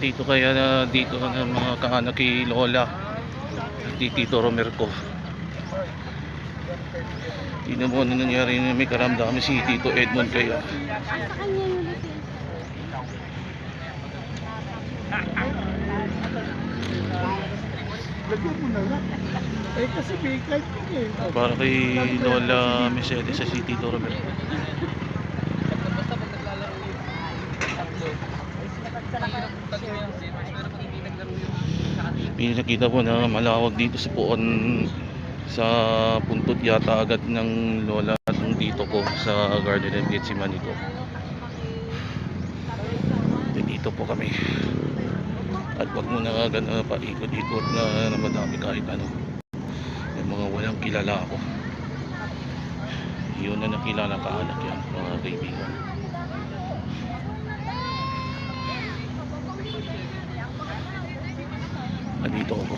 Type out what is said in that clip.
dito kaya na dito ng mga kaanak kay Lola di Tito Romer ko. Tingnan mo ano nangyari na may karamdaman si Tito Edmond kaya. Lagyan mo na lang. Eh kasi may kahit eh. Para kay Lola Mercedes sa si Tito Romer. Pinakita po na malawag dito sa Puon sa puntod yata agad ng lola at ng tito ko sa Garden and Gethsemane ko. Dito po kami. At wag mo na agad na paikot-ikot na madami kahit ano. Yung mga walang kilala ako. Yun na nakilala kaanak yan, mga kaibigan. Nandito ako.